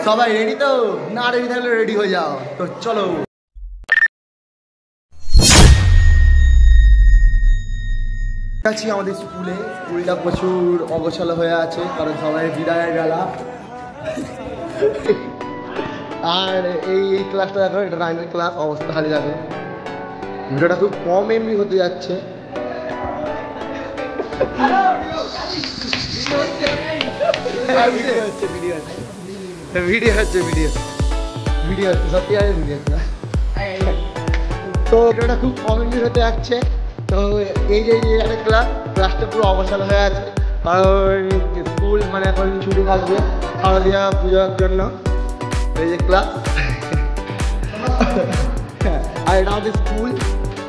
সবাই রেডি তো? না রেডি থাকলে রেডি হয়ে যাও। তো চলো। আছি আমাদের স্কুলটা প্রচুর অগোছালো হয়ে আছে, কারণ সবাই বিদায়ের বেলা। আর এই ক্লাসটা দেখো, এটা 9 ক্লাস, অবস্থা খালি দেখো। ভিডিওটা খুব কম এমবি হতে যাচ্ছে। ভিডিও হচ্ছে সত্যি ভিডিও। তো ভিডিওটা খুব কম এমবি হতে যাচ্ছে। তো এই যে একটা ক্লাসটা পুরো অবসান হয়ে আছে, কারণ স্কুল মানে এখন ছুটি থাকবে শারদীয়া পূজার জন্য। এই যে ক্লাস, আর এটা আমাদের স্কুল।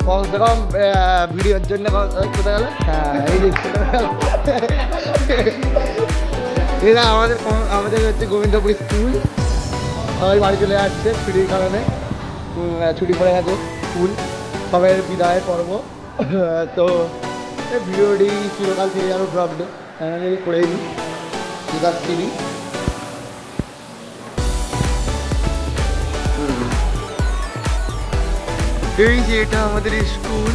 কমসে কম ভিডিওর জন্য কোথায় গেল? হ্যাঁ, এই যে এরা আমাদের হচ্ছে গোবিন্দপুর স্কুল। সবাই বাড়ি চলে যাচ্ছে ছুটির কারণে, ছুটি পড়ে গেছে স্কুল, সবাই বিদায় পর্ব। তো ভিডিওটি চিরকাল থেকে আরও ড্রপড করেই নিই চিনি। এই যে এটা আমাদের স্কুল,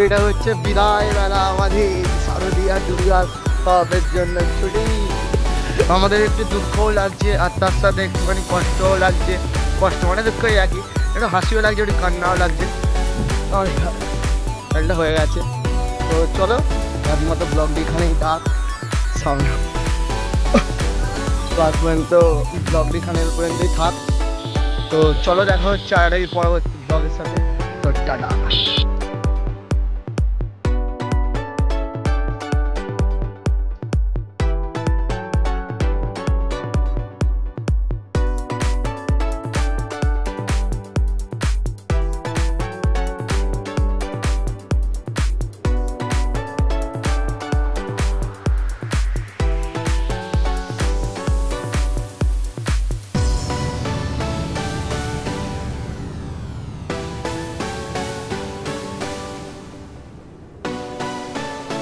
এটা হচ্ছে বিদায় বেলা আমাদের শারদীয়া দুর্গা সবের জন্য ছুটি। আমাদের একটু দুঃখও লাগছে, আর তার সাথে একটুখানি কষ্টও লাগছে। কষ্ট মানে দুঃখই একই, একটু হাসিও লাগছে, একটু কান্নাও লাগছে। একটা হয়ে গেছে। তো চলো, একমাত্র ব্লগটি এখানেই থাক। সামনে পর্যন্ত ব্লগটি এখানে পর্যন্তই থাক। তো চলো, দেখা হচ্ছে আর এই পরবর্তী ব্লগের সাথে। তো টাটা।